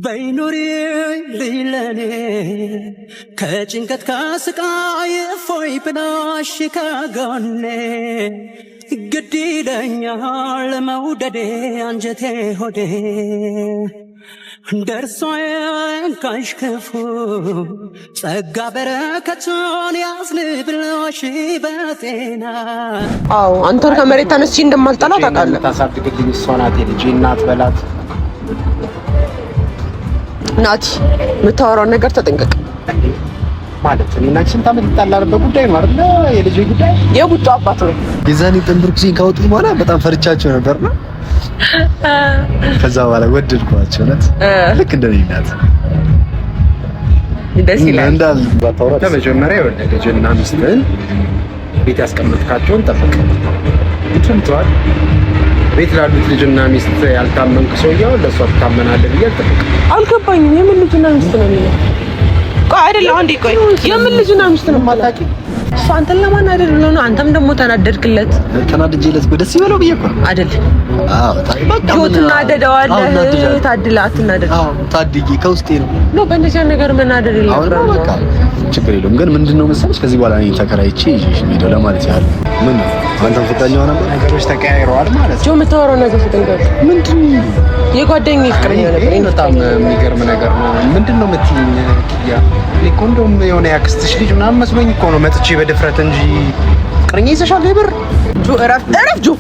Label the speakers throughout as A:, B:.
A: በይኑሪ ልይለኔ ከጭንቀት ከስቃይ ፎይ ብላሽ ከጎኔ ግድ ይለኛል መውደዴ አንጀቴ ሆዴ ደርሶ የንካሽ ክፉ ጸጋ በረከቱን ያዝንብሎሽ በጤና።
B: አዎ አንተን ከመሬት ተነስቼ እንደማልጠላ ታውቃለህ።
C: ታሳድግልኝ እሷ ናት የልጄ እናት በላት።
B: ናቲ የምታወራውን ነገር ተጠንቀቅ።
C: ማለት እኔና ስንት ዓመት ይጣላልበት ጉዳይ ነው አይደል? የልጄ ጉዳይ
B: የቡጡ አባት ነው።
D: የዛኔ ተንብርኩኝ ካወጡ በኋላ በጣም ፈርቻቸው ነበርና ከዛ በኋላ ወደድኳቸው። እውነት ልክ እንደኔ ናት።
B: ደስ ይላል።
C: እንዳል ባታወራ ከመጀመሪያ የወለደችና ሚስትህን ቤት ያስቀምጥካቸውን ጠብቅ። ይችላል ቤት ላሉት ልጅና ሚስት ያልታመንክ ሰውየው ለሷ ትታመናለህ ብዬ አልጠብቅ።
B: አልገባኝም። የምን ልጅና ሚስት ነው የሚለው? ቆይ አይደለም አንዴ ቆይ፣ የምን ልጅና ሚስት ነው ማታቂ? እሱ አንተን ለማናደድ ብሎ ነው። አንተም ደግሞ ተናደድክለት።
D: ተናድጄለት ደስ ይበለው ብዬ እኮ አይደል?
B: አዎ በቃ ትናደደዋለህ። ታድላት እናደድ።
D: አዎ ታድዬ ከውስጤ ነው
B: በእንደዚህ ነገር መናደድ የለም።
D: በቃ ችግር የለውም። ግን ምንድነው መሰለሽ ከዚህ በኋላ እኔ ተከራይቼ ይዤሽ ሄደው ለማለት ያህል ምን ነው አንተም ፍቅረኛዋ ነበር። ነገሮች ተቀያይረዋል ማለት ነው።
B: የምታወራው ነገር ፍቅረኛ ምንድነው? የጓደኛዬ ፍቅረኛ ነበር።
C: በጣም የሚገርም ነገር ነው። ምንድነው የምትይኝ ኪያ? ኮንዶም የሆነ ያክስትሽ ልጅ ምናምን መስሎኝ እኮ ነው መጥቼ በድፍረት እንጂ ፍቅረኛ ይዘሻል። ይብር
B: ጆ እረፍ ጆ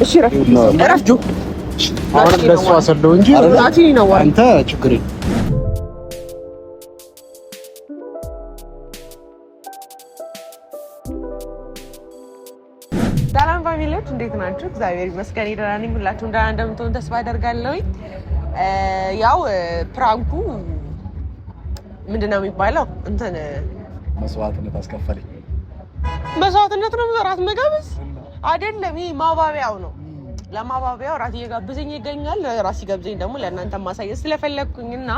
B: እሺ እረፍ ጆ።
C: አሁን ለሷ ሰለው እንጂ
B: ናቲ ነው
C: አንተ ችግር የለም።
B: ሰላም ፋሚሊዎች እንዴት ናችሁ? እግዚአብሔር ይመስገን ደህና ነኝ። ሁላችሁም ደህና እንደምትሆኑ ተስፋ አደርጋለሁ። ያው ፕራንኩ ምንድነው የሚባለው? እንትን
D: መስዋዕትነት አስከፈለኝ።
B: መስዋዕትነት ነው ራት መጋበዝ አይደለም። ይሄ ማባቢያው ነው። ለማባቢያው ራት እየጋበዘኝ ይገኛል። ራት ሲጋብዘኝ ደግሞ ለእናንተ ማሳየት ስለፈለኩኝና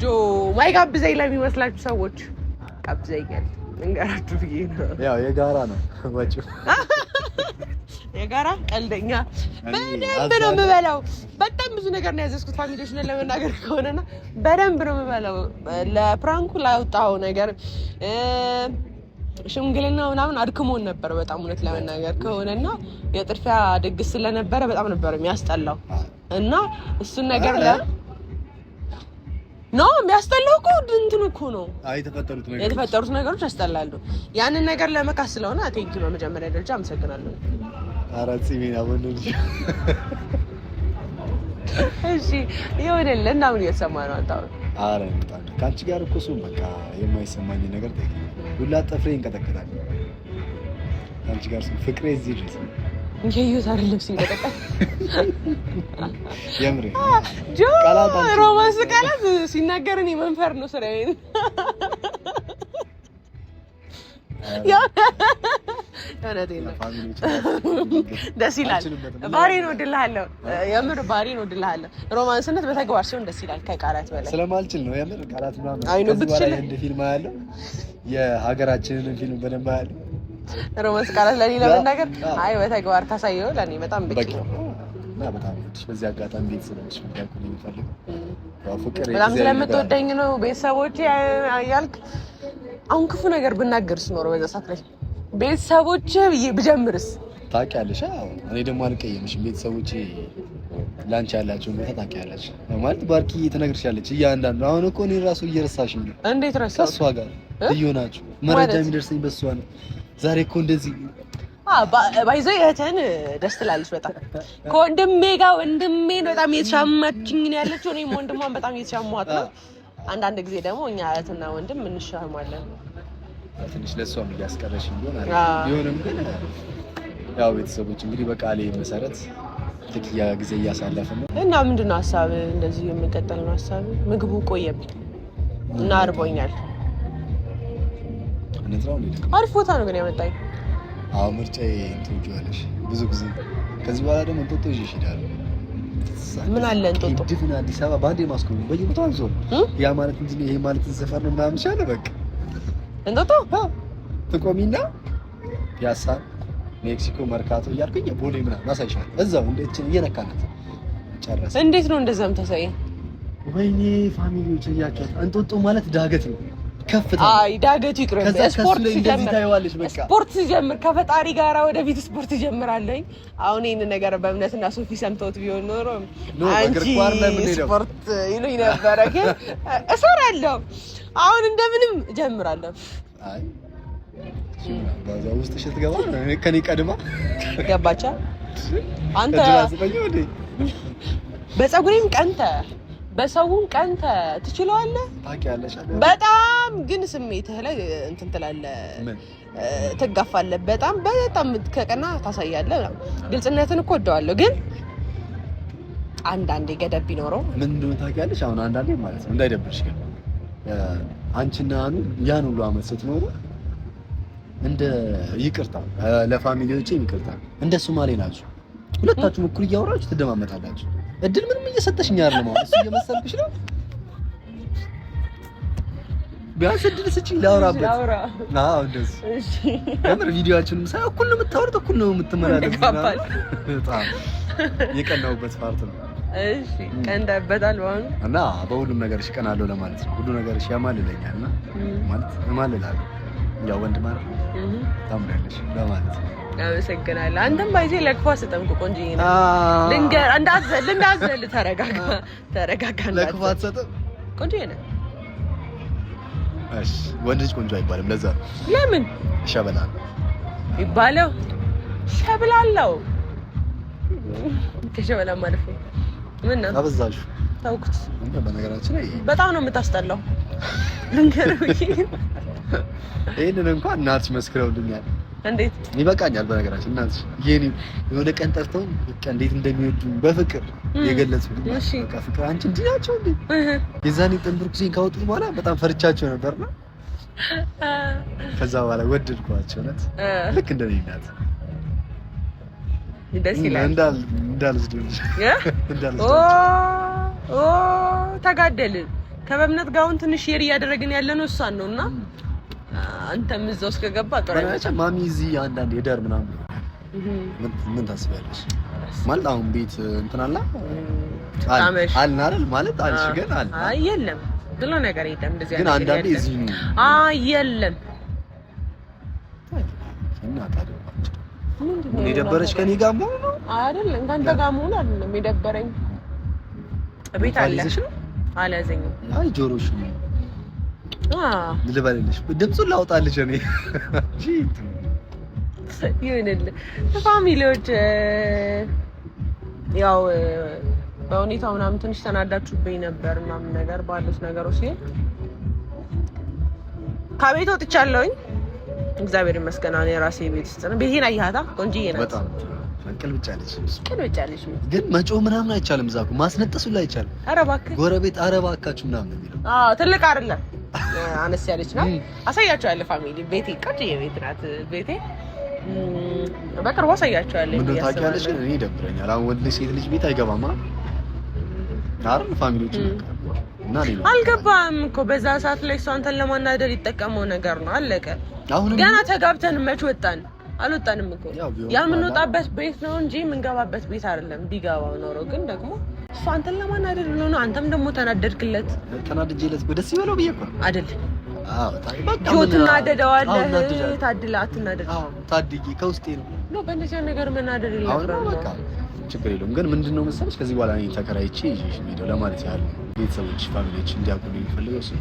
B: ጆ ማይጋብዘኝ ለሚመስላችሁ ሰዎች ጋብዘኛል። እንገራችሁ ብዬ ነው።
D: ያው የጋራ ነው ወጪው።
B: የጋራ ቀልደኛ በደንብ ነው የምበላው። በጣም ብዙ ነገር ነው ያዘዝኩት ፋሚሊዎች ነን ለመናገር ከሆነና በደንብ ነው የምበላው። ለፕራንኩ ላወጣው ነገር ሽምግልና ምናምን አድክሞን ነበር በጣም እውነት ለመናገር ከሆነና የጥርፊያ ድግስ ስለነበረ በጣም ነበር የሚያስጠላው እና እሱን ነገር ነው የሚያስጠላው እኮ እንትን እኮ ነው። የተፈጠሩት ነገሮች ያስጠላሉ። ያንን ነገር ለመካስ ስለሆነ ቴንኪው በመጀመሪያ ደረጃ አመሰግናለሁ።
D: አራት ሲሚና ወንዶች
B: እሺ ይኸውልህ እና ምን እየተሰማ ነው አንተ?
D: አረ በጣም ካንቺ ጋር እኮ እሱም በቃ የማይሰማኝ ነገር ጠይቅ ሁላ ጥፍሬ እንቀጠቀጣል። ካንቺ ጋር ፍቅሬ እዚህ ድረስ
B: እንጀዩት አይደለም ሲንቀጠቀጥ
D: የምሬ
B: ጆ ሮማንስ ቃላት ሲናገር እኔ መንፈር ነው ስራዬ። ደስ ይላል። ባሪን ወድልሃለሁ። የምር ባሪን ወድልሃለሁ። ሮማንስነት በተግባር ሲሆን ደስ ይላል ከቃላት በላይ።
D: ስለማልችል ነው የምር ቃላት ምናምን
B: ብትችል
D: እንደ ፊልም ያለው የሀገራችንን ፊልም በደንብ ያለው
B: ሮማንስ ቃላት ለኔ ለመናገር አይ በተግባር ካሳየው ለኔ በጣም በቂ ነው።
D: በጣም በዚህ አጋጣሚ ቤተሰቦች እንዲያውቁ ይፈልጋል። ፍቅር
B: በጣም ስለምትወደኝ ነው ቤተሰቦቼ ያልክ። አሁን ክፉ ነገር ብናገርስ ኖሮ በዛ ሰዓት ላይ ቤተሰቦቼ ብጀምርስ?
D: ታውቂያለሽ። አዎ እኔ ደግሞ አልቀየምሽም። ቤተሰቦቼ ላንቺ ያላችሁ ቦታ ታውቂያለሽ ማለት ባርኪ ትነግርሻለች እያንዳንዱ። አሁን እኮ እኔ ራሱ እየረሳሽኝ ነው።
B: እንዴት ረሳሽ?
D: ከእሷ ጋር እየሆናችሁ መረጃ የሚደርሰኝ በእሷ ነው። ዛሬ እኮ እንደዚህ
B: ባይዞ እህትህን ደስ ትላለች በጣም ከወንድሜ ጋር ወንድሜ በጣም እየተሻማችኝ ነው ያለችው። እኔም ወንድሟን በጣም እየተሻማት ነው። አንዳንድ ጊዜ ደግሞ እኛ እህትና ወንድም እንሻማለን።
D: ትንሽ ለሷም እያስቀረሽኝ ቢሆንም ግን ያው ቤተሰቦች እንግዲህ በቃሌ መሰረት ጥቂያ ጊዜ እያሳለፍን ነው
B: እና ምንድነው ሀሳብ እንደዚህ የምንቀጥል ነው ሀሳብ። ምግቡ ቆየብኝ እና አርቦኛል። አሪፍ ቦታ ነው ግን ያመጣኝ።
D: አዎ ምርጫዬ ትወጂዋለሽ ብዙ ጊዜ። ከዚህ በኋላ ደግሞ እንጦጦ ይዤሽ እሄዳለሁ።
B: ምን አለ እንጦጦ
D: ድፍን አዲስ አበባ ባንዴ ማስቆም በየቦታው አንዞር። ያ ማለት እንጂ ይሄ ማለት ሰፈር ነው ምናምን ሻለ በቃ እንጦጦ ትቆሚና ፒያሳ፣ ሜክሲኮ፣ መርካቶ እያልኩኝ ቦሌ ምናምን አሳይሻለሁ። እዛው እንደዚህ እየነካናት ጨረሰ።
B: እንዴት ነው እንደዛም ታሳይ?
D: ወይኔ ፋሚሊዎች እያቻት እንጦጦ ማለት ዳገት ነው ከፍታ
B: አይ ዳገቱ ይቅር
D: ስፖርት
B: ሲጀምር ከፈጣሪ ጋራ ወደፊት ስፖርት ይጀምራለኝ አሁን ይሄን ነገር በእምነትና ሶፊ ሰምተውት ቢሆን ኖሮ አንቺ ስፖርት ይሉኝ ነበር ግን እሰራለሁ አሁን እንደምንም እጀምራለሁ
D: አይ ባዛው ውስጥ ስትገባ ከኔ ቀድማ
B: ገባቻ አንተ በፀጉሬም ቀንተ በሰውን ቀንተ ትችላለህ
D: ታውቂያለሽ
B: በጣም ግን ስሜትህ ላይ እንትን ትላለህ ትጋፋለህ በጣም ከቀና ታሳያለህ ግልጽነትን እኮ ወደዋለሁ ግን አንዳንዴ ገደብ ቢኖረው
D: ምን እንደሆነ ታውቂያለሽ አሁን አንዳንዴ ማለት ነው እንዳይደብርሽ ግን አንቺና አኑ ያን ሁሉ አመት ስትኖሩ እንደ ይቅርታ ለፋሚሊዎቼ ይቅርታ እንደ ሶማሌ ናችሁ ሁለታችሁም እኩል እያወራችሁ ትደማመጣላችሁ እድል ምንም እየሰጠሽኝ አይደለም ማለት እሱ እየመሰልኩሽ ነው ቢያንስ እድል ስጪኝ ላውራበት አዎ እንደዚህ እሺ ለምን ቪዲዮአችንን ሳይ እኩል ነው የምታወሩት እኩል ነው የምትመላለሱት በጣም የቀናውበት ፓርት ነው
B: እሺ ቀንዳበታል ማለት
D: እና በሁሉም ነገር እቀናለሁ ለማለት ነው ሁሉ ነገር ያማልለኛልና ማለት እማልላለሁ ያው ወንድ ማለት ታምራለሽ ለማለት ነው
B: አመሰግናለሁ አንተም ባይዜ ለክፋ ሰጠምኩ ቆንጆዬ ነው ልንገር እንዳዘል ተረጋጋ
D: ለክፋ ሰጠም
B: ቆንጆዬ ነው
D: እሺ ወንድ ልጅ ቆንጆ አይባልም ለዛ
B: ለምን
D: ሸበላ
B: ይባለው ሸበላለው ከሸበላ ማለት ነው ምን ነው
D: አበዛሹ
B: ታውቁት
D: እንደ በነገራችን ላይ
B: በጣም ነው የምታስጠላው ልንገርህ
D: ይሄንን እንኳን እናትሽ መስክረውልኛል
B: እንዴት
D: ይበቃኛል በነገራችን እናትሽ የኔ የሆነ ቀን ጠርተው በቃ እንዴት እንደሚወዱ በፍቅር የገለጹልኝ በቃ ፍቅር አንቺ እንዴ ናቸው እንዴ የዛኔ ጥንብርኩሲን ካወጡት በኋላ በጣም ፈርቻቸው ነበርና ከዛ በኋላ ወደድኳቸው ነት ልክ እንደኔ እናት
B: ደስ ይላል
D: እንዳልዝድልሽ
B: ኦ ተጋደልን ከበእምነት ጋውን ትንሽ ሼር እያደረግን ያለነው እሷን ነውና አንተም እዛው እስከገባ
D: ቀረች ማሚ እዚህ አንዳንድ የዳር ምናምን ምን ታስቢያለሽ ማለት አሁን ቤት እንትን አለ አይደል ማለት አልሽ ግን አለ
B: አይ የለም ብሎ ነገር የለም እንደዚህ
D: ግን አንዳንዴ እዚህ ነው
B: የለም
D: እና ታዲያ ምን የደበረሽ ከኔ ጋር መሆኑ ነው
B: አይደለም ካንተ ጋር መሆኑ አይደለም የደበረኝ ቤት አለ አላዘኝም
D: አይ ጆሮሽ ነው ልበልልሽ ድምፁን ላውጣልሽ እኔ
B: ይሁንልህ ፋሚሊዎች ያው በሁኔታው ምናምን ትንሽ ተናዳችሁብኝ ነበር ምናምን ነገር ባሉት ነገሮች ሲል ከቤት ወጥቻለሁኝ እግዚአብሔር ይመስገን አሁን የራሴ ቤት ውስጥ ነው ቤቴን አያታ ቆንጆዬ ናት
D: በጣም ቅልብጫለሽ ግን መጮ ምናምን አይቻልም ዛኩ ማስነጠሱ ላይ አይቻልም
B: ኧረ እባክህ
D: ጎረቤት ኧረ እባካችሁ ምናምን የሚለው
B: ትልቅ አይደለም አነስ ያለች ናት አሳያቸዋለሁ ፋሚሊ ቤቴ ቆንጆዬ ቤት ናት ቤቴ በቅርቡ አሳያቸዋለሁ
D: ምን ታውቂያለሽ ግን እኔ ይደብረኛል አሁን ወንድ ሴት ልጅ ቤት አይገባማ አይደል ፋሚሊዎች እና ነው
B: አልገባም እኮ በዛ ሰዓት ላይ እሷ አንተን ለማናደር ይጠቀመው ነገር ነው አለቀ ገና ተጋብተን መች ወጣን አልወጣንም እኮ ያ የምንወጣበት ቤት ነው እንጂ የምንገባበት ቤት አይደለም ቢገባው ኖሮ ግን ደግሞ እሷ አንተን ለማናደር ብሎ ነው አንተም ደግሞ ተናደድክለት
D: ተናድጄለት ደስ ይበለው ብዬ እኮ
B: አይደል በቃ ትናደደዋለህ ታድላ አትናደድ
D: ታድጊ ከውስጤ
B: ነው በእንደዚህ ነገር መናደድ የለብህም
D: በቃ ችግር የለውም ግን ምንድነው መሰለሽ ከዚህ በኋላ እኔ ተከራይቼ ይዤሽ ሄደው ለማለት ያህል ቤተሰቦች ፋሚሊዎች እንዲያውቁ የሚፈልገው እሱ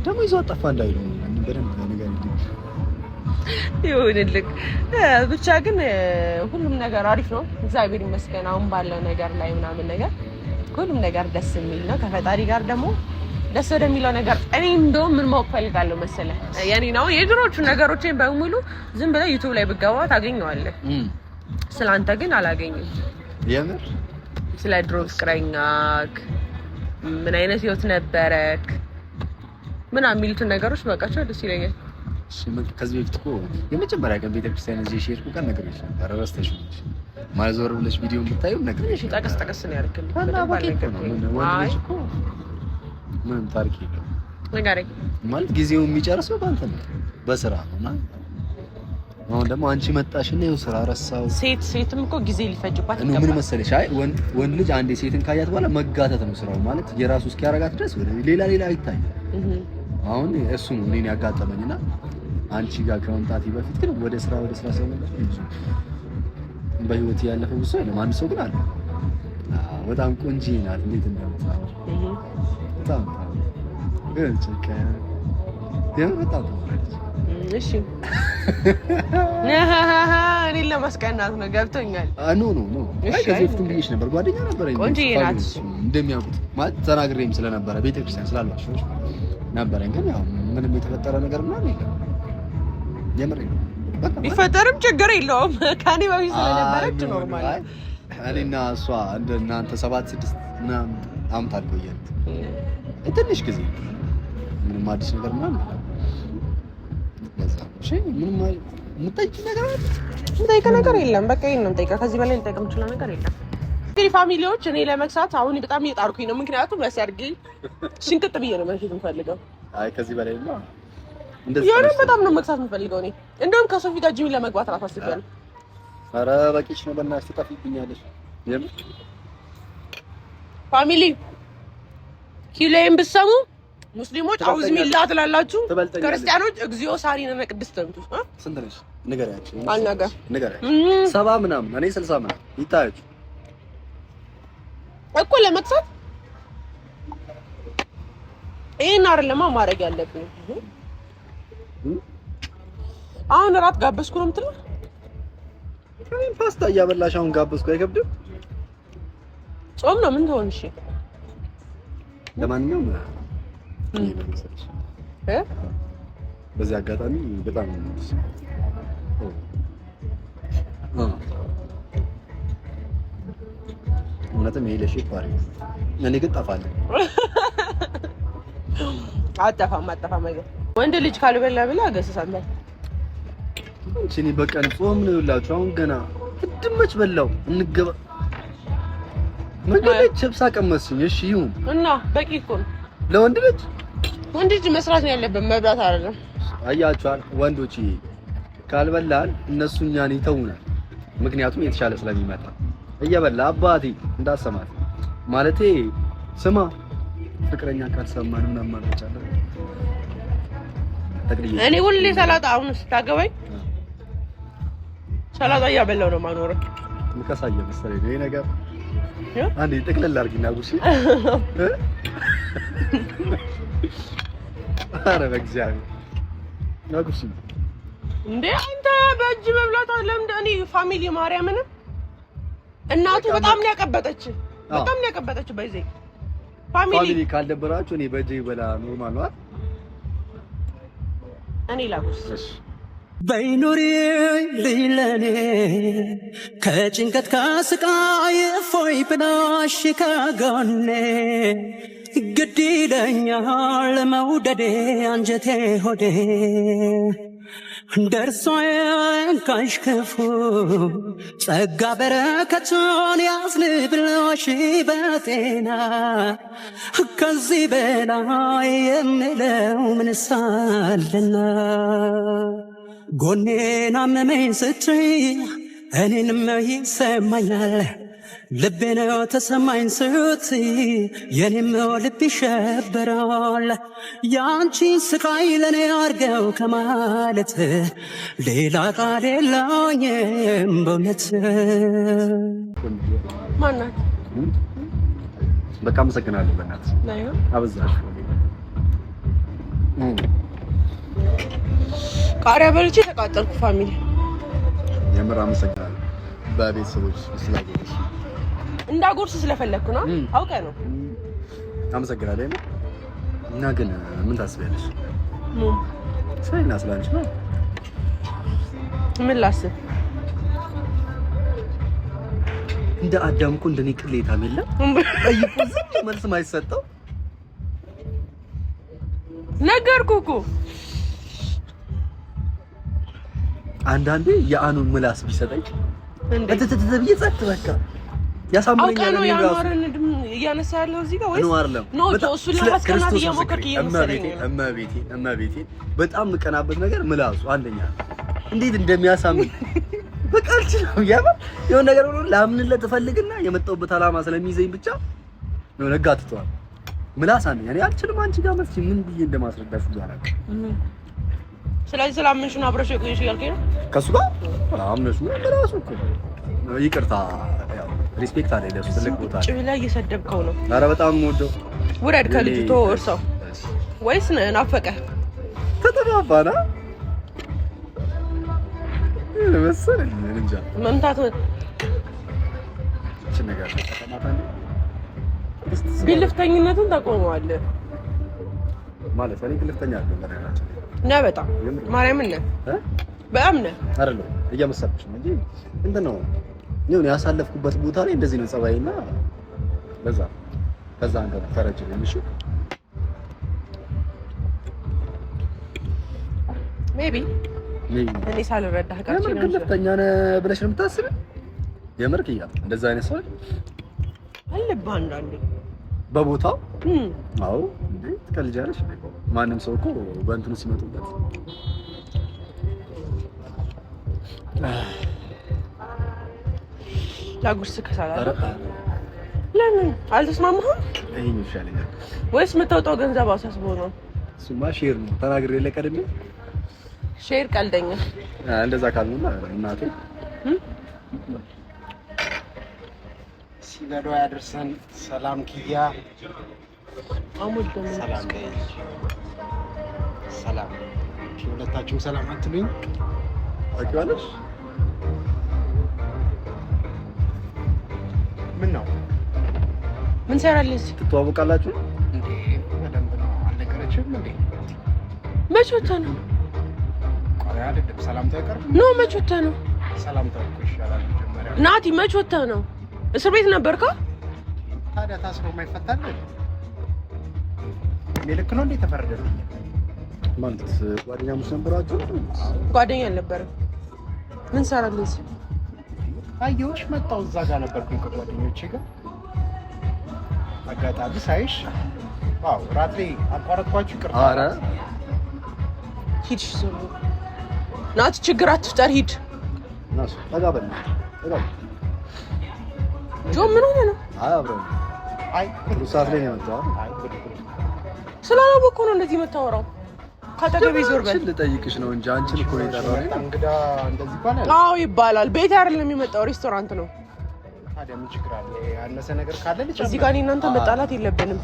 D: ደግሞ ይዞ አጠፋ እንዳይሉ በደንብ ነገር
B: ይሁንልህ ብቻ ግን ሁሉም ነገር አሪፍ ነው እግዚአብሔር ይመስገን አሁን ባለው ነገር ላይ ምናምን ነገር ሁሉም ነገር ደስ የሚል ነው ከፈጣሪ ጋር ደግሞ ደስ ወደሚለው ነገር እኔ እንደው ምን ማወቅ ፈልጋለሁ መሰለህ ያኔ ነው የድሮቹ ነገሮችን በሙሉ ዝም ብለህ ዩቲዩብ ላይ ብትገባ ታገኘዋለህ ስላንተ ግን አላገኘም
D: የምር
B: ስለ ድሮ ፍቅረኛክ ምን አይነት ህይወት ነበረክ ምን የሚሉትን ነገሮች በቃቸው ደስ ይለኛል
D: ከዚህ በፊት እኮ የመጀመሪያ ቀን ቤተክርስቲያን እዚህ ሼርኩ ቀን ነገርሽ ነበር ረስተሽው ማዘር ብለሽ ቪዲዮ ብታዩ ነገርሽ
B: ጠቀስ ነው ያልከኝ
D: ወንድሽ እኮ ምን ታሪክ
B: ነገረኝ
D: ማለት ጊዜው የሚጨርሰው ባንተ ነው በስራ ነውና አሁን ደግሞ አንቺ መጣሽና ይኸው ስራ ረሳው።
B: ሴትም እኮ ጊዜ ሊፈጅባት
D: ይገባል። ምን መሰለሽ፣ አይ ወንድ ልጅ አንዴ ሴትን ካያት በኋላ መጋተት ነው ስራው ማለት የራሱ እስኪያረጋት ድረስ ሌላ አይታይም። አሁን እሱ ነው እኔን ያጋጠመኝና አንቺ ጋር ከመምጣቴ በፊት ግን ወደ ስራ ስለመጣሽ በህይወት ያለፈው ብዙ አይደለም። አንድ ሰው ግን አለ በጣም ቆንጆ ናት። እንዴት እንደምታምር በጣም ግን ጭቃ በጣም
B: እሺ እኔን ለማስቀናት ነው ገብቶኛል።
D: ኖ አይ ከዚህ በፊት ብዬሽ ነበር ጓደኛ ነበረኝ
B: ቆንጆ ናት
D: እንደሚያውቁት ማለት ተናግሬም ስለነበረ ቤተክርስቲያን ስላልዋሸሁሽ ነበረኝ። ግን ያው ምንም የተፈጠረ ነገር ምናምን የለም። የምሬን ነው። በቃ
B: ቢፈጠርም ችግር የለውም። ከኔ በፊት ስለነበረች ኖርማል።
D: እኔና እሷ እንደናንተ 7-6 ምናምን አመት አልቆየን። ትንሽ ጊዜ ምንም አዲስ ነገር ምናምን እሺ ምንም
B: የምጠይቅ ነገር የለም። በቃ ይሄን ነው የምጠይቀው። ከዚህ በላይ ልጠይቅ የምችለው ነገር የለም። እንግዲህ ፋሚሊዎች እኔ ለመክሳት አሁን በጣም እየጣርኩኝ ነው። ምክንያቱም ለሰርግ ሽንቅጥ ብዬ ነው መሄድ የምፈልገው።
D: አይ ከዚህ በላይ ነው
B: እንደዚህ የሆነ በጣም ነው መክሳት የምፈልገው እኔ። እንደውም ከሶፊ ጋር ጂም ለመግባት ራስ አስቤያለሁ።
D: ኧረ በቂሽ ነው በእናትሽ ትጠፊብኛለሽ።
B: ፋሚሊ ኪሎዬን ብትሰሙ ሙስሊሞች አውዝ ሚላ ትላላችሁ፣ ክርስቲያኖች እግዚኦ ሳሪነ ቅድስት ተምቱ።
D: ስንት ነሽ ንገሪያችሁ?
B: አልነገር
D: ንገሪያችሁ 70 ምናምን እኔ 60 ምናምን ይታያችሁ
B: እኮ ለመክሳት ይሄን አይደለማ ማድረግ ያለብኝ። አሁን እራት ጋበዝኩ ነው የምትለው?
D: እኔም ፓስታ እያበላሽ አሁን ጋበዝኩ አይከብድም?
B: ጾም ነው ምን ትሆን? እሺ
D: ለማንኛውም በዚህ አጋጣሚ በጣም እውነትም ይሄ ለሽ ይባል እኔ ግን ጠፋለሁ።
B: አጠፋም አይደል? ወንድ ልጅ ካልበላ ብላ ገሰሳለ።
D: እኔ በቀን ጾም ነው ይላችሁ። አሁን ገና ድመች በላው እንገባ መንገድ ችብሳ ቀመስኝ። እሺ ይሁን
B: እና በቂ እኮ ነው
D: ለወንድ ልጅ።
B: ወንድ ልጅ መስራት ነው ያለበት መብላት አይደለም።
D: አያችኋል ወንዶች ካልበላል እነሱ እኛን ይተውናል። ምክንያቱም የተሻለ ስለሚመጣ እየበላ አባቴ እንዳሰማት ማለቴ ስማ ፍቅረኛ ካልሰማን ምናምን ማለት ይቻላል።
B: እኔ ሁሌ ሰላጣ አሁን ስታገባኝ ሰላጣ እያበላው ነው ማኖረው።
D: ምከሳየ መሰለኝ ይሄ ነገር አንዴ ጠቅለል አድርጊና ጉሺ አረ በእግዚአብሔር አጉሺ
B: እንዴ አንተ በእጅ መብላት ለምን? እኔ ፋሚሊ ማርያምን እናቱ በጣም ነው ያቀበጠች በዚህ ፋሚሊ
D: ካልደበራችሁ እኔ በእጄ ይበላ ኖርማል ነው።
B: እኔ ላጉስ
A: በይኑሪ ልይለኔ ከጭንቀት ከስቃይ እፎይ ብላሽ ከጎኔ ግድ ይለኛል መውደዴ አንጀቴ ሆዴ ደርሶ የንካሽ ክፉ ጸጋ በረከቱን ያዝንብልሽ በጤና ከዚህ በላይ የምለው ምንስ አለና ጎኔን አመመኝ ስትይ እኔንም ይሰማኛል ልቤ ነው ተሰማኝ ስትይ የኔም ልብ ይሸበራል ያንቺን ስቃይ ለኔ አርገው ከማለት ሌላ ቃል የለኝም በእውነት።
B: ማናት?
D: በቃ አመሰግናለሁ። በእናትሽ አበዛሽ።
B: ቃሪያ በልቼ ተቃጠልኩ። ፋሚሊ
D: የምር አመሰግናለሁ። በቤተሰቦች ስላጎርስ
B: እንዳጎርስ ስለፈለኩ ነው። አውቀ ነው።
D: አመሰግናለሁ። እና ግን ምን ታስቢያለሽ? ስለና ስላንቺ ነው።
B: ምን ላስብ?
D: እንደ አዳም እኮ እንደኔ ቅሌታም የለም። ጠይቁ ዝም መልስ ማይሰጠው
B: ነገርኩህ እኮ።
D: አንዳንዴ የአኑን ምላስ ቢሰጠኝ እንዴ ጸጥ በቃ ያሳምነኛል።
B: ነው ያማረን እያነሳ ያለው እዚህ ጋር ወይስ ነው? እሱ ለማስቀናት እየሞከርክ እየመሰለኝ ነው።
D: እመቤቴ በጣም የምቀናበት ነገር ምላሱ አንደኛ እንዴት እንደሚያሳምን በቃ አልችልም። የሆነ ነገር ሁሉ ላምንለት እፈልግና የመጣሁበት አላማ ስለሚይዘኝ ብቻ ነው ነጋትቷል። ምላስ አንዴ እኔ አልችልም። አንቺ ጋር መስኪ ምን ብዬ እንደማስረዳሽ ያላቅ።
B: ስለዚህ ስላመንሽ ነው አብረሽ የቆየሽ ያልከኝ ነው
D: ከሱ ጋር አምነሽ ነው ራሱ እኮ ይቅርታ ያው ሪስፔክት አለ ለሱ ትልቅ ቦታ
B: ጭብ ላይ እየሰደብከው ነው።
D: ኧረ በጣም ወደው
B: ውረድ ከልጅቶ እርሳው ወይስ ናፈቀ
D: ተጠባባና መሰለኝ እንጃ
B: መምታት
D: እቺ ነገር ተቀማጣለ
B: ግልፍተኝነቱን ታቆመዋል
D: ማለት እኔ ግልፍተኛ አይደለም በነገራችን
B: ነው። በጣም ማርያምን ነው በጣም ነው
D: አይደለም እየመሰለሽ ነው እንጂ እንትን ነው ይሁን ያሳለፍኩበት ቦታ ላይ እንደዚህ ነው ጸባይና በዛ ከዛ አንተ ተረጅልኝ እሺ
B: ሜቢ እኔ ሳልረዳህ ጋር
D: ነው ግልፍተኛ ነህ ብለሽ ነው የምታስበው? የምርክ ይያ እንደዛ አይነት ሰው
B: አለብህ አንዳንዴ
D: በቦታው አዎ እንዴ ትቀልጃለሽ። ማንም ሰው እኮ በእንትኑ ሲመጡበት
B: ላጉርስ ከሳላለ ለምን አልተስማማህም?
D: ይሄን ይሻለኛል
B: ወይስ የምታወጣው ገንዘብ አሳስቦ ነው?
D: እሱማ ሼር ነው ተናግሬ ለቀድሜ
B: ሼር ቀልደኛ
D: እንደዛ ካልሆነ እናቴ
C: ሲገዶ ያደርሰን። ሰላም ኪያ
B: አሙል ደም
C: ሰላም በይኝ። ሰላም ሁለታችሁም ሰላም አትሉኝ?
D: ታውቂዋለሽ?
C: ምን ነው
B: ምን ሰራለሽ?
D: ትተዋወቃላችሁ
C: እንዴ? በደንብ ነው። አልነገረችም እንዴ?
B: መች ወጥተህ ነው?
C: ቆይ አይደለም ሰላምታ አይቀርም?
B: ኖ መች ወጥተህ ነው?
C: ሰላምታ እኮ ይሻላል መጀመሪያ።
B: ናቲ መች ወጥተህ ነው? እስር ቤት ነበርካ?
C: ታዲያ ታስሮ የማይፈታል እኔ ልክ ነው እንዴ? ተፈረደልኝ
D: ማለት ጓደኛሞች ነበራችሁ?
B: ጓደኛ አልነበረም። ምን ሰራለሽ?
C: አየሁሽ መጣሁ። እዛ ጋር ነበርኩኝ ከጓደኞቼ ጋር አጋጣሚ ሳይሽ ዋው ራት ላይ አቋረጥኳችሁ። ይቅርታ።
D: ኧረ
B: ሂድ ዞሮ ናቲ ችግር አትፍጠር። ሂድ
D: ናሱ ተጋበል ተጋበል
B: ጆ ምን ሆነ ነው?
D: አይ አብረን
C: አይ
D: ሰዓት ላይ ነው የመጣው።
C: አይ
B: ስላላወቅኩ ነው እንደዚህ የምታወራው። ካጠገቤ ዞር በል።
D: ልጠይቅሽ ነው እንጂ አንቺን እኮ ነው የጠራው።
C: እንግዳ እንደዚህ ይባላል?
B: አዎ ይባላል። ቤት አይደለም የመጣው ሬስቶራንት ነው።
C: ታዲያ ምን ችግር አለ? ያነሰ ነገር ካለ ልጨምር።
B: እዚህ ጋር እናንተ መጣላት የለብንም።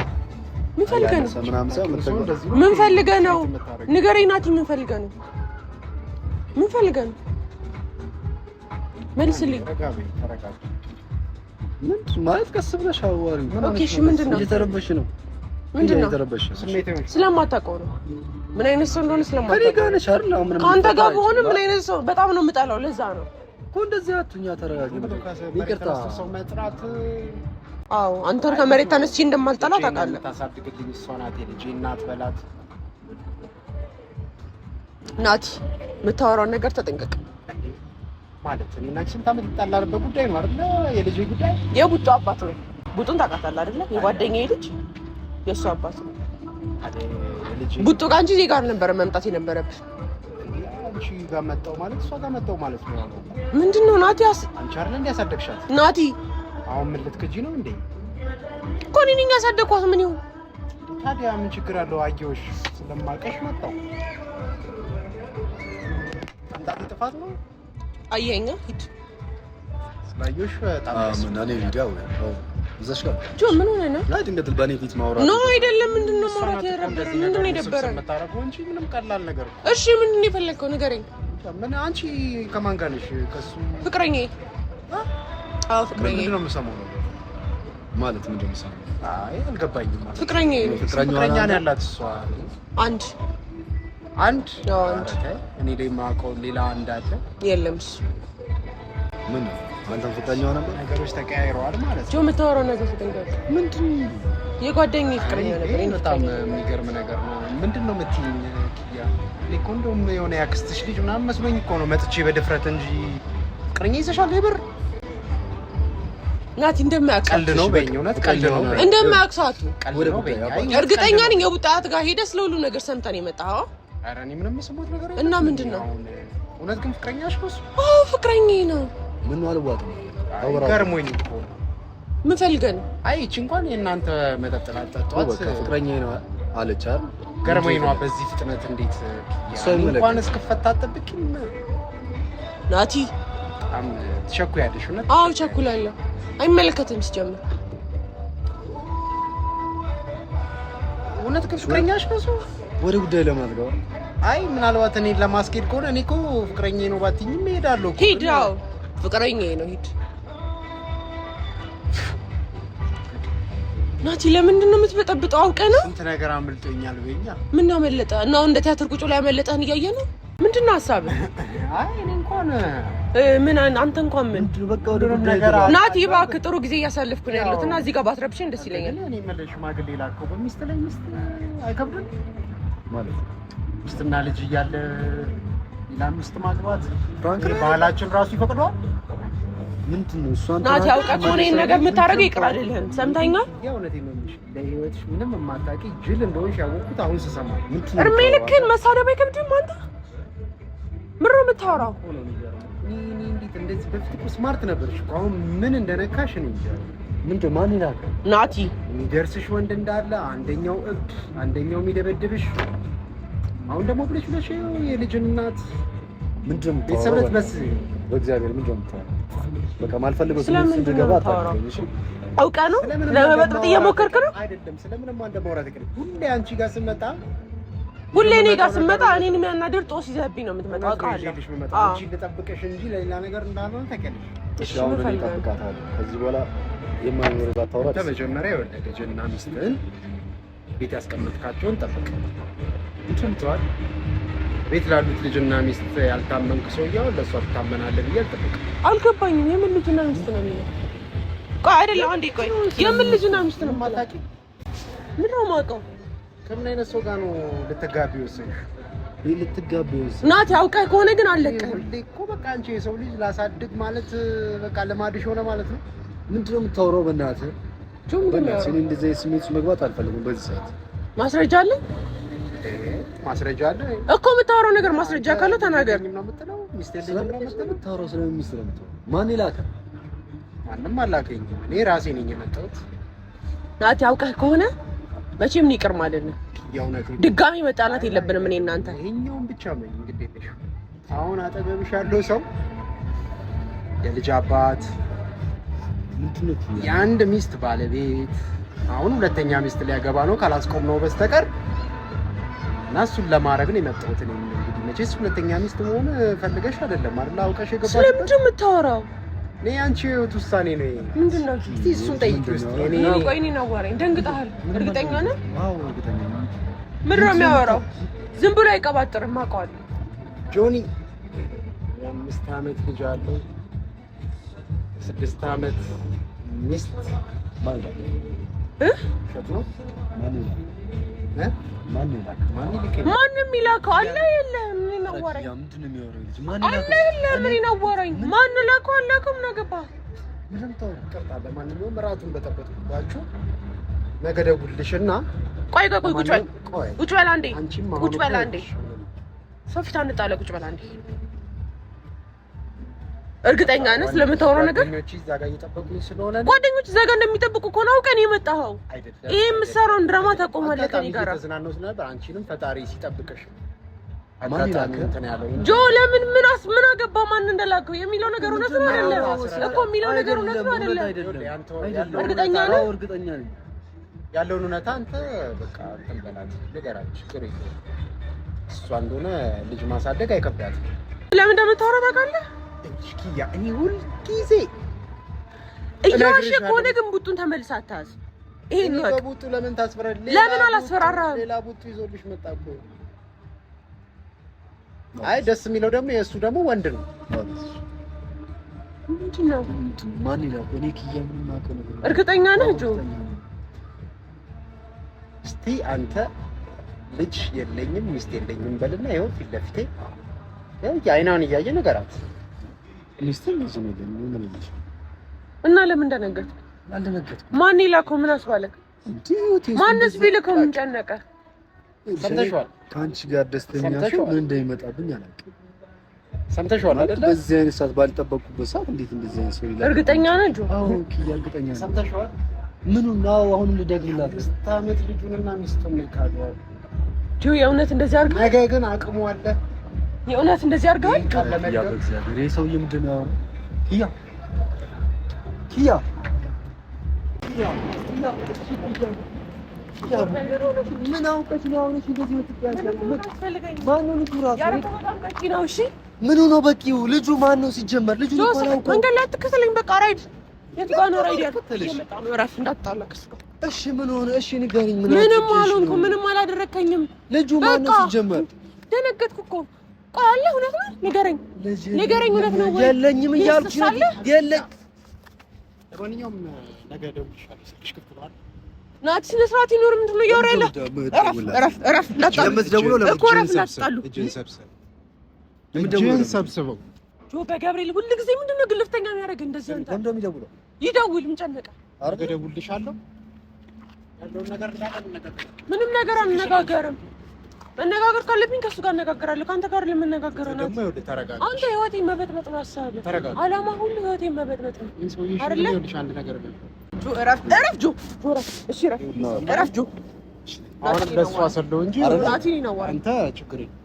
B: ምን ፈልገህ ነው?
D: ምናምን ሰው
B: ምን ፈልገህ ነው? ንገረኝ ናቲ፣ ምን ፈልገህ ነው? ምን ፈልገህ ነው? መልስልኝ።
C: ተረጋጋ።
D: ምን ማለት ቀስ ብለሽ አዋሪ።
B: ኦኬ እሺ፣ ምንድን ነው?
D: እየተረበሽ ነው።
B: ምንድን ነው?
D: እየተረበሽ ነው።
B: ስለማታውቀው ነው። ምን አይነት ሰው እንደሆነ
D: ከኔ
B: ስለማታውቀው
D: ጋር ነሽ አይደል? አሁን ምንም
B: ከአንተ ጋር በሆነ ምን አይነት ሰው በጣም ነው የምጠላው። ለዛ ነው
D: እኮ እንደዚህ አትሁኛ። ተረጋጊ። ይቅርታ።
C: ሰው መጥራት
B: አዎ፣ አንተን ከመሬት ተነስቼ እንደማልጠላ ታውቃለህ።
C: ታሳድግልኝ እሷ ናት የልጄ እናት በላት።
B: ናቲ፣ የምታወራውን ነገር ተጠንቀቅ።
C: ማለት እኔ እና ስንት ዓመት ይጣላልበት ጉዳይ ነው አይደል? የልጄ ጉዳይ
B: የቡጡ አባት ነው። ቡጡን ታውቃታለህ አይደለ? የጓደኛዬ ልጅ የእሱ አባት ነው። ቡጡ ጋር እንጂ እዚህ ጋር ነበረ መምጣት የነበረብህ።
C: አንቺ ጋር መጣሁ ማለት እሷ ጋር መጣሁ ማለት ነው።
B: ምንድን ነው ናቲ?
C: አንቺ አይደል እንደ ያሳደግሻት?
B: ናቲ
C: አሁን ምን ልትክጂ ነው እንዴ?
B: እኮ እኔ ነኝ ያሳደግኳት። ምን ይሁን
C: ታዲያ? ምን ችግር አለው? አየሁሽ ስለማውቅሽ መጣሁ። አንተ ጥፋት ነው
B: አየኸኝ? ሂድ
C: ስላየሁሽ በጣም
D: እኔ ቪዲዮ እዛሽ ጋር
B: ጆ ምን ሆነ ነው?
D: ላይ ድንገት በእኔ ፊት ማውራት
B: ኖ አይደለም። ምንድን ነው ማውራት ያለብህ? ምንድን ነው የደበረን?
C: የምታረገው እንጂ ምንም ቀላል ነገር እኮ።
B: እሺ ምንድን ነው የፈለግከው? ንገረኝ።
C: ምን አንቺ ከማን ጋር ነሽ? ከሱ
B: ፍቅረኛዬ? አዎ ፍቅረኛዬ።
C: ምንድን ነው የምሰማው ነው
D: ማለት ምንድን ነው የምሰማው?
C: አይ አልገባኝም።
B: ፍቅረኛዬ ነው።
C: ፍቅረኛ ነው ያላት እሷ?
B: አንድ
C: እኔ ላይ የማውቀው ሌላ አንድ አለ?
B: የለም እሱ
D: ምን ነው አንተም ፍቅረኛዋ ነበር?
C: ነገሮች ተቀያይረዋል ማለት ነው።
B: ጆ የምታወራው ነገር ተጠንቀቅ።
C: ምንድን
B: የጓደኛዬ ፍቅረኛ ነበር።
C: በጣም የሚገርም ነገር ነው። ምንድን ነው የምትይኝ ኪያ? እኔ እኮ እንደውም የሆነ ያክስትሽ ልጅ ምናምን መስሎኝ እኮ ነው መጥቼ በድፍረት እንጂ ፍቅረኛ ይዘሻል? የብር
B: ናቲ እንደማያውቅ
C: ቀልድ ነው በይኝ። እውነት ቀልድ ነው በይኝ።
B: እንደማያውቅ ሰዓቱ
C: ቀልድ ነው በይኝ።
B: እርግጠኛ ነኝ የቡጣት ጋር ሄደህ ስለ ሁሉ ነገር ሰምተን የመጣኸው።
C: ኧረ እኔ ምንም የሰማሁት ነገር የለም።
B: እና ምንድን ነው
C: እውነት ግን ፍቅረኛሽ ነው?
B: አዎ ፍቅረኛዬ ነው።
D: ምን አልዋጥም
C: ገርሞኝ እኮ
B: ምን ፈልገህ ነው?
C: አይ እቺ እንኳን የእናንተ መጠጥ ላጠጣት
D: በቃ ፍቅረኛዬ ነው አለች አይደል?
C: ገርሞኝ ነው በዚህ ፍጥነት እንዴት እንኳን እስክፈታ አትጠብቂም
B: ናቲ?
C: በጣም ትቸኩያለሽ። እውነት?
B: አዎ ቸኩላለሁ። አይመለከትም ሲጀምር።
C: እውነት ግን ፍቅረኛሽ ነው?
D: ወደ ጉዳይ ለማድረግ
C: አይ ምናልባት እኔን ለማስኬድ ከሆነ እኔ እኮ ፍቅረኛዬ ነው ባትይኝም እሄዳለሁ።
B: ሂድ። አዎ ፍቅረኛዬ ነው ሂድ። ናቲ ለምንድን ነው የምትበጠብጠው? አውቀህ ነው?
C: ስንት ነገር አመልጦኛል በኛ።
B: ምን አመለጠ? እና እንደ ቲያትር ቁጭ ላይ ያመለጠህን እያየህ ነው? ምንድን ነው ሀሳብህ?
C: አይ እኔ እንኳን
B: ምን አንተ እንኳን ምን
D: በቃ ወደ ጉዳይ
B: ናቲ እባክህ፣ ጥሩ ጊዜ እያሳለፍኩ ነው ያለሁት እና እዚህ ጋር ባትረብሽኝ ደስ ይለኛል።
C: እኔ መለሽ ሽማግሌ ላከው በሚስት ላይ ሚስት አይከብድም ማለት ነው። ሚስትና ልጅ እያለ ሌላ ሚስት ማግባት ባህላችን ራሱ ይፈቅደዋል።
D: ምንድን ነው እሷን
B: ናቲ አውቀህ ከሆነ ይሄን ነገር የምታደርገው ይቅር አይደለም። ሰምተኸኛል?
C: የእውነቴን ነው የምልሽ። ለህይወትሽ ምንም የማታውቂ ጅል እንደሆንሽ ያወቅሁት አሁን ስሰማ።
B: እርሜ ልክህን መሳደብ አይከብድም? አንተ ምንድን ነው የምታወራው?
C: እንዴት እንደዚህ በፊት እኮ ስማርት ነበርሽ እኮ አሁን ምን እንደነካሽ ነው እንጂ።
D: ምንድን ማን ይላል?
B: ናቲ
C: የሚደርስሽ ወንድ እንዳለ አንደኛው እብድ አንደኛው የሚደበድብሽ። አሁን ደግሞ ብለሽ የልጅ እናት
D: ምንድን ነው
C: ቤተሰብነት በስ
D: በእግዚአብሔር ምንድን ነው የምታወራው? በቃ ማልፈልገው ስሜት እንደገባ አታውቅም። እሺ
B: አውቀህ ነው ለመበጥበጥ እየሞከርክ ነው?
C: አይደለም ስለምንም አንደ ማውራት ይቀር። ሁሌ አንቺ ጋር ስመጣ
B: ሁሌ እኔ ጋር ስመጣ እኔን የሚያናድር ጦስ ይዘህብኝ ነው የምትመጣው። አውቃለሁ
C: አንቺ ልጠብቅሽ እንጂ ለሌላ ነገር እንዳልሆነ ታውቂያለሽ።
D: እሺ አሁን እኔ እጠብቃታለሁ። ከዚህ በኋላ የማይኖር ባታወራ
C: በመጀመሪያ የወለደችና ሚስትህን ቤት ያስቀመጥካቸውን ጠብቅ። እንትምቷል ቤት ላሉት ልጅና ሚስት ያልታመንክ ሰውዬው ለእሷ ትታመናለህ ብዬ አልጠብቅም።
B: አልገባኝም። የምን ልጅና ሚስት ነው የሚለው? ቆይ አይደለም አንዴ ቆይ፣ የምን ልጅና ሚስት ነው
C: የማታውቂ?
B: ምንድን ነው የማውቀው?
C: ከምን አይነት ሰው ጋር ነው ልትጋቢ ወሰንሽ?
D: ልትጋቢ ወሰንሽ?
B: ናቲ አውቀህ ከሆነ ግን አለቀህ
C: እኮ በቃ። አንቺ የሰው ልጅ ላሳድግ ማለት በቃ ልማድሽ ሆነ ማለት ነው።
D: ምንድን ነው የምታወራው? በእናትህ በእናትህ እኔ እንደዚህ ስሜት ውስጥ መግባት አልፈልግም በዚህ ሰዓት።
B: ማስረጃ አለ?
C: ማስረጃ አለ
B: እኮ። የምታወራው ነገር ማስረጃ ካለው ተናገር።
C: ነው የምትለው? ሚስት የለኝም ነው
D: የምታወራው? ስለምን ሚስት ነው የምታወራው? ማን ይላከ?
C: ማንም አላከኝ። እኔ ራሴ ነኝ የመጣሁት።
B: ናቲ አውቀህ ከሆነ መቼም ነው ይቅር ማለት ነው።
C: የእውነቴን
B: ድጋሚ መጣላት የለብንም እኔ እናንተ።
C: ይሄኛውን ብቻ ነው እንግዲህ ልሽ አሁን አጠገብሽ ያለው ሰው የልጅ አባት
D: ምንድነው?
C: የአንድ ሚስት ባለቤት አሁን ሁለተኛ ሚስት ሊያገባ ነው ካላስቆም ነው በስተቀር እና እሱን ለማድረግ ነው የመጣሁት። እኔ እንግዲህ መቼስ ሁለተኛ ሚስት መሆን ፈልገሽ አይደለም አይደል? አውቀሽ የገባሽ።
B: ስለምንድን ነው የምታወራው?
C: እኔ አንቺ ህይወት ውሳኔ ነው ይሄ።
B: ምንድን ነው?
C: እስቲ እሱን ጠይቂ ውስጥ
B: ቆይ እኔ ነው ወሬ። ደንግጠሃል? እርግጠኛ ነህ?
D: አዎ እርግጠኛ ነኝ።
B: ምንድን ነው የሚያወራው? ዝም ብሎ አይቀባጥርም። አውቀዋለሁ።
C: ጆኒ የ5 ዓመት ልጅ አለው። 6 ዓመት ሚስት
D: ማለት ነው።
C: ሸት ነው
B: ማንም ይላከው አለ የለም? ምን አወራኝ?
D: ምንድን ነው የሚያወራው? ልጅ ማን
B: አለ የለም? ምን አወራኝ? ማን ላከው? አላውቅም። ነገባ
C: ምንም ተው ቀርጣ። ለማንኛውም እራቱን በጠበጥኩባችሁ ነገ ደውልልሽና
B: ቆይ ቁጭ በል ቁጭ በል አንዴ ቁጭ በል አንዴ። ሰው ፊት አንጣለ። ቁጭ በል አንዴ። እርግጠኛ ነህ ስለምታወራው ነገር?
C: ጓደኞች እዛ ጋር እየጠበቁኝ ስለሆነ
B: ጓደኞች እዛ ጋር እንደሚጠብቁ እኮ ነው አውቀን የመጣኸው። ይሄ የምትሰራውን ድራማ ታቆማለህ ከእኔ ጋር።
C: ተዝናኖት ነበር። አንቺንም ፈጣሪ ሲጠብቅሽ አጋጣሚ እንትን ያለው
B: ጆ ለምን ምን አገባ ማን እንደላከው የሚለው ነገር እውነት ነው አይደለም እኮ የሚለው ነገር እውነት ነው አይደለም? እርግጠኛ ነህ?
D: እርግጠኛ ነኝ
C: ያለውን እውነታ አንተ በቃ እንትን በላት ንገራች። ጥሩ እሷ እንደሆነ ልጅ ማሳደግ አይከብዳትም።
B: ለምን እንደምታወራ ታውቃለህ?
C: ኪያ እኔ ሁልጊዜ
B: እያዋሸ ከሆነ ግን ቡጡን ተመልሰህ አታዝ። ይሄን ነው
C: በቡጡ ለምን ታስፈራለህ?
B: ለምን አላስፈራራህም?
C: ሌላ ቡጡ ይዞልሽ መጣ እኮ። አይ ደስ የሚለው ደግሞ የእሱ ደግሞ ወንድ ነው።
B: ምንድን ነው
D: ማን ይላል? እኔ ኪያ ምንም አውቀው ነገር
B: እርግጠኛ ነህ ጆ?
C: እስቲ አንተ ልጅ የለኝም ሚስት የለኝም በልና ይኸው ፊት ለፊቴ አይናውን እያየ ነገራት።
D: ሚስት ልጅ ነው የለኝም
B: እና ለምን እንደነገርኩ
D: አልደነገጥኩም።
B: ማን ይላከው? ምን አስባለክ? ማንስ ቢልከው ምን ጨነቀ?
C: ሰምተሽዋል?
D: ከአንቺ ጋር ደስተኛ ሰው ምን እንደሚመጣብኝ አላውቅም።
C: ሰምተሽዋል አይደል?
D: በዚህ አይነት ሰዓት ባልጠበቅኩበት ሰዓት እንዴት እንደዚህ አይነት ሰው ይላል?
B: እርግጠኛ ነህ ጆ?
D: አዎ እርግጠኛ ነኝ።
C: ሰምተሽዋል?
D: ምኑን ነው አሁን ልደግምላት?
C: 5 ዓመት ልጁንና ሚስቱን ልካደዋል።
B: ጆ የእውነት እንደዚህ አድርገህ?
C: ነገ ግን አቅሙ አለ።
B: የእውነት እንደዚህ አድርገሃል?
D: ያ በእግዚአብሔር ይሄ ሰውዬ ምንድን ነው? ኪያ ምን አውቀሽ ነው አሁን? እሺ እንደዚህ ወጥቷል። ማነው ልጁ ራሱ?
B: እሺ
D: ምኑ ነው በቂው? ልጁ ማን ነው ሲጀመር? ልጁ ነው አውቀው።
B: መንገድ ላይ አትከተለኝ። በቃ ራይድ የት ጋር ነው ራይድ ያልኩት? እየመጣ ነው። እረፍ እንዳትጣላ ከእሱ ጋር።
D: እሺ ምን ሆነ? እሺ ንገሪኝ።
B: ምንም አልሆንኩም። ምንም አላደረከኝም።
D: ልጁ ማን ነው ሲጀመር?
B: ደነገጥኩ እኮ። ቆይ አለ እውነት ነው? ንገረኝ። እውነት ነው ወይ?
D: የለኝም እያልኩሽ ነው። የለኝ።
C: ለማንኛውም ነገ ደውልልሻለሁ። ስልክሽ ክፍት ነው አይደል?
B: ናቲ ስነ ስርዓት ይኖር። ምንድን ነው እያወራ ያለ? እረፍ እንዳትጣሉ እኮ እረፍ እንዳትጣሉ።
C: እጅህን ሰብስበው
B: ጆ በገብርኤል ሁሉ ጊዜ ምንድን ነው ግልፍተኛ የሚያደርግ? እንደዚህ አንተ
D: ለምን እንደሚደውለው
B: ይደውል። ምን ጨነቀ?
C: ነገ ደውልልሻለሁ። ያለውን ነገር
B: ምንም ነገር አንነጋገርም። መነጋገር ካለብኝ ከሱ ጋር እነጋገራለሁ። ካንተ ጋር ለምንነጋገረው ነው።
C: ደግሞ ይኸውልህ ተረጋጋ።
B: አንተ ህይወቴን መበጥበጥ ነው ሀሳብህ። አላማ ሁሉ ህይወቴን መበጥበጥ ነው አይደለ?
C: ይኸውልሽ አንድ ነገር ነው
B: ጆ እረፍ ጆ እረፍ። እሺ እረፍ ጆ።
C: አሁን ለእሷ ሰለው እንጂ
B: ናቲ ነው
C: አንተ ችግር የለም።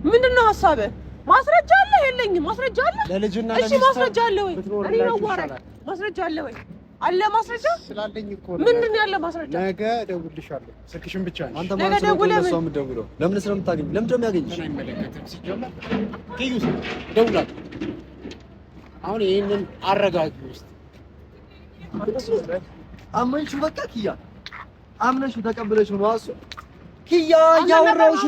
B: ምንድን ነው ሀሳብህ? ማስረጃ አለ? የለኝም። ማስረጃ አለ?
C: ለልጅና
B: እሺ ማስረጃ አለ ወይ? እኔ ነው ዋራ ማስረጃ አለ ወይ? አለ ማስረጃ
C: ስላለኝ እኮ ነው።
B: ምንድን ነው ያለ ማስረጃ?
C: ነገ እደውልልሻለሁ። ስልክሽን ብቻ ነው
D: አንተ ማለት ነው ለሷ የምትደውለው። ለምን ስለምታገኝ ለምን እንደሚያገኝሽ
C: አይመለከትም። ሲጀመር ከዩስ እደውላለሁ። አሁን ይሄንን አረጋጊ ውስጥ
D: አመንሽው። በቃ ኪያ አምነሽው ተቀበለሽው ነው እሱ። ኪያ እያወራሁሽ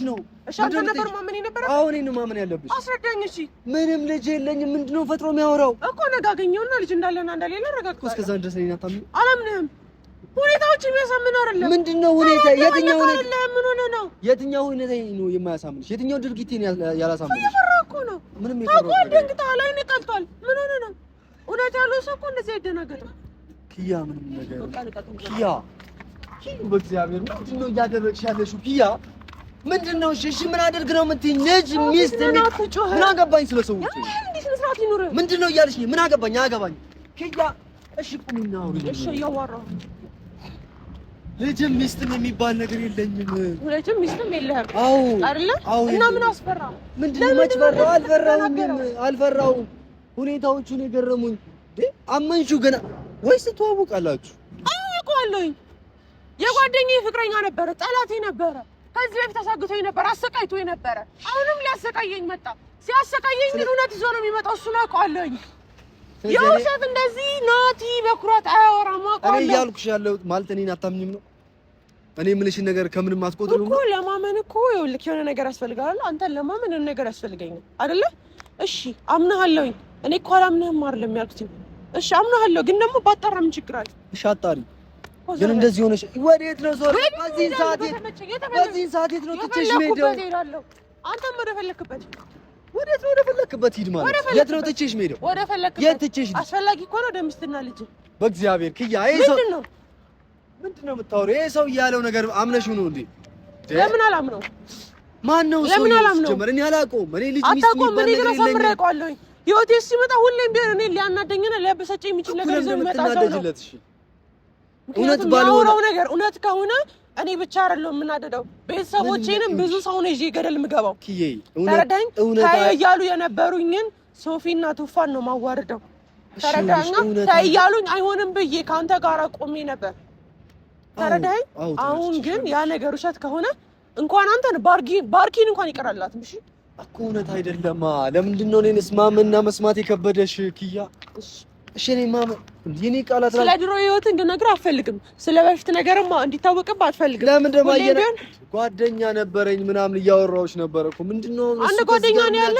D: ነው።
B: እሺ አንተ ነበር ማመን የነበረው?
D: አሁን እኔን ማመን ያለብሽ።
B: አስረዳኝ። እሺ
D: ምንም ልጅ የለኝም። ምንድነው ፈጥሮ የሚያወራው?
B: እኮ ነገ አገኘውና ልጅ እንዳለና እንደሌለ አረጋግጣለሁ።
D: እስከዛ ድረስ እኔን አታምኚም?
B: አላምንህም። ሁኔታዎች የሚያሳምኑ አይደለም።
D: ምንድነው ሁኔታ? የትኛው ሁኔታ?
B: ምን ሆነ ነው?
D: የትኛው ሁኔታ ነው የማያሳምንሽ? የትኛው ድርጊት ያላሳምንሽ?
B: እየፈራሁ እኮ ነው።
D: ምንም ይፈራው
B: ነገር ደንግጠሃል። አይኔ ቀልቷል። ምን ሆነ ነው? እውነት ያለው ሰው እኮ እንደዚህ አይደናገጥም።
D: ኪያ ምንም ነገር ኪያ በእግዚአብሔር ምንድነው እያደረግሽ ያለሽው? ኪያ ምንድነው? እሺ ምን አድርግ ነው የምትይኝ? ልጅ ሚስት ምን አገባኝ ስለሰዎች? ምንድነው እያልሽ? ምን አገባኝ? አገባኝ ኪያ። እሺ ቁሚና አውሪ።
B: እሺ እያወራሁ
D: ልጅም ሚስትም የሚባል ነገር የለኝም።
B: ልጅም ሚስትም የለህም?
D: አዎ
B: አይደለ? እና ምን አስፈራ?
D: ምንድነው ማጭበራ? አልፈራሁም። ሁኔታዎቹን የገረሙኝ። አመንሽው ገና ወይስ ትተዋወቃላችሁ?
B: አውቀዋለሁኝ። የጓደኛዬ ፍቅረኛ ነበረ፣ ጠላቴ ነበረ። ከዚህ በፊት አሳግቶኝ ነበር፣ አሰቃይቶኝ ነበረ። አሁንም ሊያሰቃየኝ መጣ። ሲያሰቃየኝ ግን እውነት ይዞ ነው የሚመጣው። እሱን አውቀዋለሁኝ። የውሸት እንደዚህ ናቲ በኩራት አያወራም። አውቀዋለሁ።
D: እኔ እያልኩሽ ያለሁት ማለት እኔን አታምኝም ነው? እኔ የምልሽን ነገር ከምንም አትቆጥሪም
B: እኮ። ለማመን እኮ ይኸውልህ የሆነ ነገር ያስፈልጋል። አንተን ለማመን የሆነ ነገር ያስፈልገኛል አይደለ? እሺ አምናለሁኝ። እኔ እኮ አላምንህም አይደለም ያልኩት። እሺ አምናለሁ፣ ግን ደግሞ ባጣራ ምን ችግር አለ?
D: እሺ አጣሪ። ግን እንደዚህ ሆነሽ ወዴት ነው ዞር? በዚህ ሰዓት የት ነው ትቼሽ ሄደው?
B: አንተም ወደ ፈለክበት
D: ወዴት ነው? ወደ ፈለክበት ሂድ ማለት የት ነው ትቼሽ ሄደው?
B: ወደ ፈለክበት
D: የት ትቼሽ?
B: አስፈላጊ እኮ ነው ደምስትና ልጅ።
D: በእግዚአብሔር ኪያ፣ ይሄ ሰው ምንድነው የምታወሪው? ይሄ ሰው ያለው ነገር አምነሽው ነው እንዴ?
B: ለምን አላምነው?
D: ማን ነው ሰው? ጀመር እኔ አላውቀውም። እኔ ልጅ ሚስት የሚባል ነገር የለኝም።
B: ህይወቴ ሲመጣ ሁሌም ቢሆን እኔ ሊያናደኝና ሊያበሳጨኝ የሚችል ነገር ይዞ የሚመጣ ሰው ነው። እውነት ባልሆነው ነገር እውነት ከሆነ እኔ ብቻ አይደለም የምናደደው፣ ቤተሰቦቼንም ብዙ ሰው ነው ይዤ ገደል የምገባው። ተረዳኝ። እያሉ የነበሩኝን ሶፊና ቱፋን ነው ማዋርደው። ተረዳኛ። እያሉኝ አይሆንም ብዬ ከአንተ ጋር ቆሜ ነበር። ተረዳኝ። አሁን ግን ያ ነገር ውሸት ከሆነ እንኳን አንተን ባርኪን እንኳን ይቀራላትም። እሺ
D: እኮ እውነት አይደለማ። ለምንድን ነው እኔንስ ማመንና መስማት የከበደሽ ኪያ? እሺ እኔ ማመን የኔ ቃላት
B: ስለ ድሮ ህይወት እንድነግርህ አትፈልግም። ስለ በፊት ነገርማ እንዲታወቅብህ አትፈልግም።
D: ለምን ደማየነ ጓደኛ ነበረኝ ምናምን እያወራሁሽ ነበር እኮ። ምንድነው
B: አንድ ጓደኛ ነው ያለ?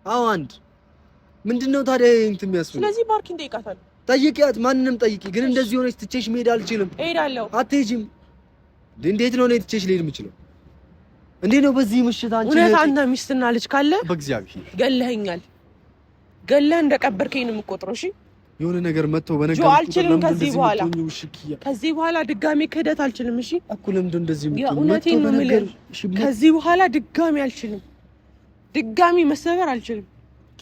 D: አዎ አንድ ምንድነው ታዲያ እንትን የሚያስፈልግ?
B: ስለዚህ ባርኪን ጠይቃታለሁ።
D: ጠይቂያት፣ ማንንም ጠይቂ። ግን እንደዚህ ሆነሽ ትቼሽ መሄድ አልችልም።
B: እሄዳለሁ።
D: አትሄጂም። እንዴት ነው እኔ ትቼሽ ልሄድ የምችለው? እንዴት ነው በዚህ ምሽት አንቺ
B: እውነት አንተ ሚስትና ልጅ ካለ
D: በእግዚአብሔር
B: ገለኸኛል። ገለህ እንደቀበርከኝ ነው የምቆጥረው። እሺ
D: የሆነ ነገር መጥተው
B: በነገር አልችልም። ከዚህ በኋላ ድጋሚ ክህደት አልችልም። እሺ እኮ ለምንድን እንደዚህ የእውነቴን ነው የምልህ። ከዚህ በኋላ ድጋሚ አልችልም። ድጋሚ መሰበር አልችልም።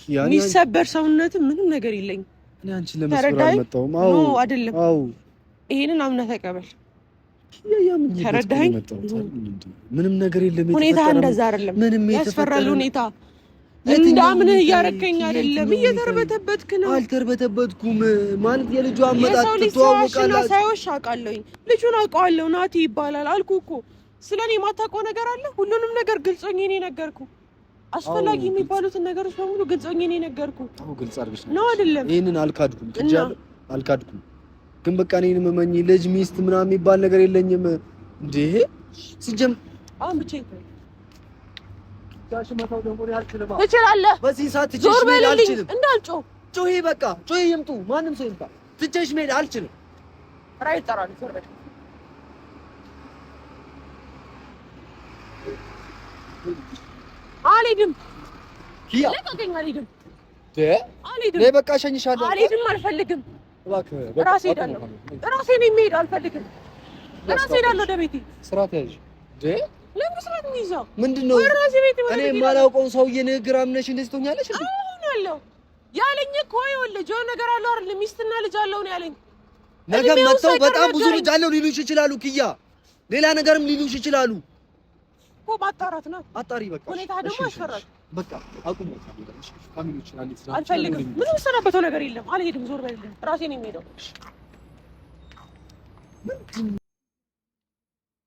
B: የሚሰበር ሰውነት ምንም ነገር የለኝም።
D: እኔ አንቺን ለመስበር አልመጣሁም። አዎ
B: አይደለም። አዎ ይሄንን አምነህ ተቀበል። ተረዳኸኝ?
D: ምንም ነገር የለም።
B: ሁኔታ እንደዛ አይደለም። ምንም ያስፈራል ሁኔታ እንዳምንህ እያረከኝ አይደለም። እየተርበተበትክ ነው።
D: አልተርበተበትኩም ማለት የልጁ አመጣጥ
B: ተዋወቃላችሁ። ሳይወሽ አውቃለሁኝ። ልጁን አውቀዋለሁ። ናቲ ይባላል አልኩህ እኮ። ስለኔ የማታውቀው ነገር አለ? ሁሉንም ነገር ግልጽ ሆኜ ነው የነገርኩህ። አስፈላጊ የሚባሉትን ነገሮች በሙሉ ግልጽ ሆኜ ነው የነገርኩህ።
D: አዎ ግልጽ አድርገሽ
B: ነው አይደለም?
D: ይሄንን አልካድኩም። አልካድኩም ግን በቃ እኔን መመኝ ልጅ ሚስት ምናምን የሚባል ነገር የለኝም እንዴ ሲጀም አሁን ብቻ
B: ትችላለህ።
D: በዚህ ሰዓት ትችሽ መሄድ አልችልም።
B: እንዳልጮህ
D: ጮሄ በቃ ጮሄ ይምጡ ማንም ሰው ይምጣ። ትችሽ መሄድ አልችልም።
B: ራይ ይጠራል። ዞርበል አልሄድም።
D: ኪያ
B: ለቀቀኝ። አልሄድም።
D: ነይ በቃ እሸኝሻለሁ።
B: አልሄድም። አልፈልግም።
D: እባክህ
B: ራሴ ሄዳለሁ። ራሴ ነኝ የምሄድ። አልፈልግም። ራሴ ሄዳለሁ ወደ ቤቴ።
D: ስርዓት ያዥ
B: ለምን ስርዓት የሚይዘው
D: ምንድነው? እኔ የማላውቀውን ሰውዬ ንግግር አምነሽ እንደዚህ ትሆኛለሽ እንዴ?
B: አሁን አለው ያለኝ እኮ ይኸውልህ የሆነ ነገር አለው አይደል? ሚስትና ልጅ አለው ነው ያለኝ።
D: ነገ መጥተው በጣም ብዙ ልጅ አለው ሊሉሽ ይችላሉ። ኪያ ሌላ ነገርም ሊሉሽ ይችላሉ
B: እኮ። ማጣራት ነው።
D: አጣሪ በቃ።
B: ሁኔታ ደግሞ ያስፈራል።
D: በቃ አቁም። አልፈልግም።
B: ምንም ሰናበተው ነገር የለም። አልሄድም። ዞር በል። ራሴ ነኝ የምሄደው።